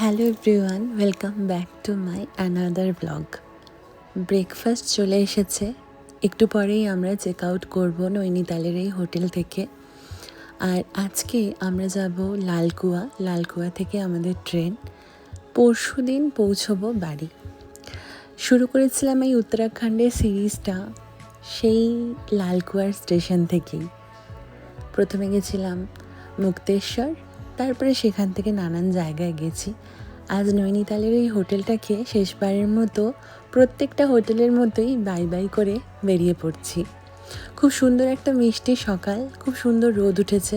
Hello everyone, welcome back to my another blog. Breakfast চলে এসেছে, একটু পরেই আমরা চেক আউট করবো নৈনিতালের এই হোটেল থেকে। আর আজকে আমরা যাব লালকুয়া থেকে আমাদের ট্রেন। পরশু দিন পৌঁছবো বাড়ি। শুরু করেছিলাম এই উত্তরাখণ্ডের সিরিজটা সেই লালকুয়ার স্টেশন থেকেই। প্রথমে গেছিলাম মুক্তেশ্বর, তারপরে সেখান থেকে নানান জায়গায় গেছি। আজ নৈনিতালের এই হোটেলটাকে শেষবারের মতো প্রত্যেকটা হোটেলের মতোই বাই বাই করে বেরিয়ে পড়ছি। খুব সুন্দর একটা মিষ্টি সকাল, খুব সুন্দর রোদ উঠেছে।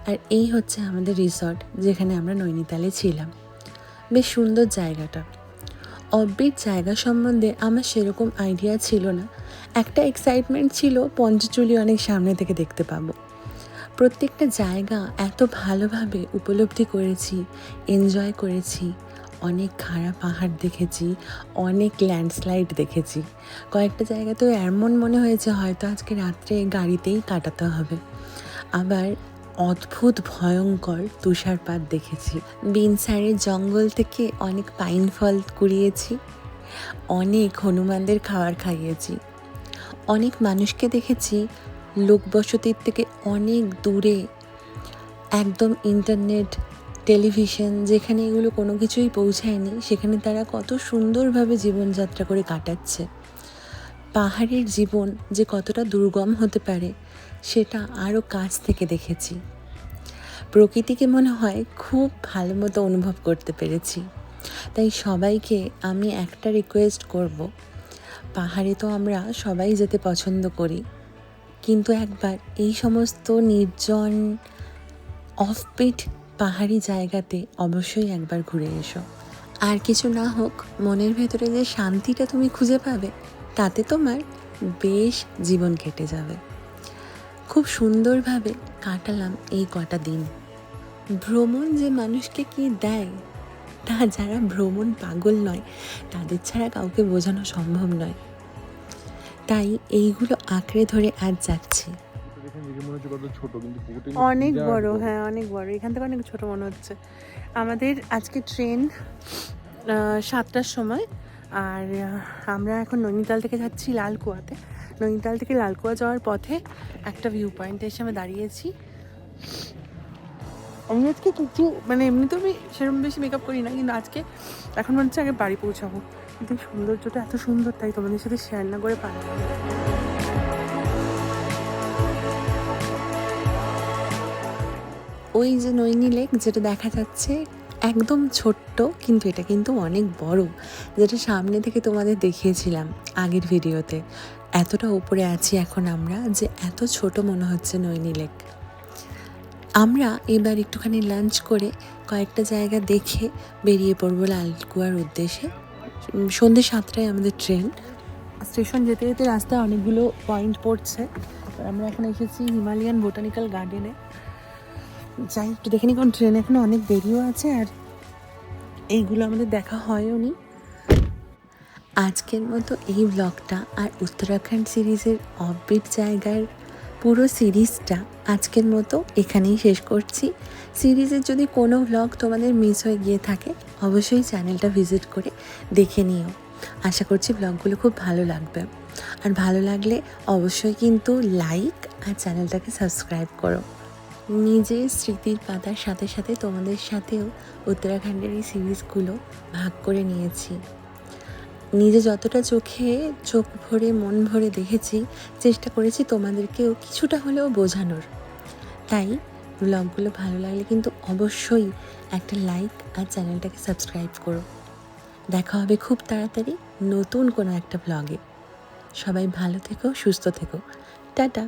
আর এই হচ্ছে আমাদের রিসর্ট, যেখানে আমরা নৈনিতালে ছিলাম। বেশ সুন্দর জায়গাটা। অফবিট জায়গা সম্বন্ধে আমার সেরকম আইডিয়া ছিল না। একটা এক্সাইটমেন্ট ছিল পঞ্চচুলি অনেক সামনে থেকে দেখতে পাবো। প্রত্যেকটা জায়গা এত ভালোভাবে উপলব্ধি করেছি, এনজয় করেছি। অনেক খাড়া পাহাড় দেখেছি, অনেক ল্যান্ডস্লাইড দেখেছি। কয়েকটা জায়গাতেও এমন মনে হয়েছে হয়তো আজকে রাত্রে গাড়িতেই কাটাতে হবে। আবার অদ্ভুত ভয়ঙ্কর তুষারপাত দেখেছি। বিনসারের জঙ্গল থেকে অনেক পাইন ফল কুড়িয়েছি, অনেক হনুমানদের খাবার খাইয়েছি। অনেক মানুষকে দেখেছি লোকবসতির থেকে অনেক দূরে, একদম ইন্টারনেট, টেলিভিশন যেখানে এগুলো কোনো কিছুই পৌঁছায়নি, সেখানে তারা কত সুন্দরভাবে জীবনযাত্রা করে কাটাচ্ছে। পাহাড়ের জীবন যে কতটা দুর্গম হতে পারে সেটা আরও কাছ থেকে দেখেছি। প্রকৃতিকে মনে হয় খুব ভালো মতো অনুভব করতে পেরেছি। তাই সবাইকে আমি একটা রিকোয়েস্ট করব, পাহাড়ে তো আমরা সবাই যেতে পছন্দ করি, কিন্তু একবার এই সমস্ত নির্জন অফবিট পাহাড়ি জায়গাতে অবশ্যই একবার ঘুরে এসো। আর কিছু না হোক, মনের ভেতরে যে শান্তিটা তুমি খুঁজে পাবে, তাতে তোমার বেশ জীবন কেটে যাবে। খুব সুন্দরভাবে কাটালাম এই কটা দিন। ভ্রমণ যে মানুষকে কি দেয়, তা যারা ভ্রমণ পাগল নয় তাদের ছাড়া কাউকে বোঝানো সম্ভব নয়। তাই এইগুলো আঁকড়ে ধরে আজ যাচ্ছি। অনেক বড়, হ্যাঁ অনেক বড়। এখান থেকে অনেক ছোট মনে হচ্ছে। আমাদের আজকে ট্রেন 7টার সময়। আর আমরা এখন নৈনিতাল থেকে যাচ্ছি লালকুয়াতে। নৈনিতাল থেকে লালকুয়া যাওয়ার পথে একটা ভিউ পয়েন্টে এসে আমি দাঁড়িয়েছি। আমি আজকে কিছু এমনি তো আমি সেরকম বেশি মেকআপ করি না, কিন্তু আজকে এখন মনে হচ্ছে আগে বাড়ি পৌঁছাবো। কিন্তু সৌন্দর্যটা এত সুন্দর, তাই তোমাদের সাথে শেয়ার না করে পারলাম না। ওই যে নৈনি লেক যেটা দেখা যাচ্ছে, একদম ছোট্ট, কিন্তু এটা কিন্তু অনেক বড়, যেটা সামনে থেকে তোমাদের দেখিয়েছিলাম আগের ভিডিওতে। এতটা উপরে আছি এখন আমরা যে এত ছোট মনে হচ্ছে নৈনি লেক। আমরা এবার একটুখানি লাঞ্চ করে কয়েকটা জায়গা দেখে বেরিয়ে পড়বো লালকুয়ার উদ্দেশ্যে। সন্ধ্যে 7টায় আমাদের ট্রেন। স্টেশন যেতে যেতে রাস্তায় অনেকগুলো পয়েন্ট পড়ছে। আমরা এখন এসেছি হিমালয়ান বোটানিক্যাল গার্ডেনে। যাই একটু দেখে নি, কারণ ট্রেন এখনো অনেক দেরিও আছে আর এইগুলো আমাদের দেখা হয়ও নি। আজকের মতো এই ব্লগটা আর উত্তরাখণ্ড সিরিজের অফবিট জায়গার পুরো সিরিজটা আজকের মতো এখানেই শেষ করছি। সিরিজের যদি কোনো ব্লগ তোমাদের মিস হয়ে গিয়ে থাকে, অবশ্যই চ্যানেলটা ভিজিট করে দেখে নিও। আশা করছি ব্লগগুলো খুব ভালো লাগবে। আর ভালো লাগলে অবশ্যই কিন্তু লাইক আর চ্যানেলটাকে সাবস্ক্রাইব করো। নিজের স্মৃতির পাতার সাথে সাথে তোমাদের সাথেও উত্তরাখণ্ডের এই সিরিজগুলো ভাগ করে নিয়েছি। নিজে যতটা চোখ ভরে মন ভরে দেখেছি, চেষ্টা করেছি তোমাদেরকেও কিছুটা হলেও বোঝানোর। তাই ব্লগগুলো ভালো লাগলে কিন্তু অবশ্যই একটা লাইক আর চ্যানেলটাকে সাবস্ক্রাইব করো। দেখা হবে খুব তাড়াতাড়ি নতুন কোনো একটা ব্লগে। সবাই ভালো থেকো, সুস্থ থেকো। টাটা।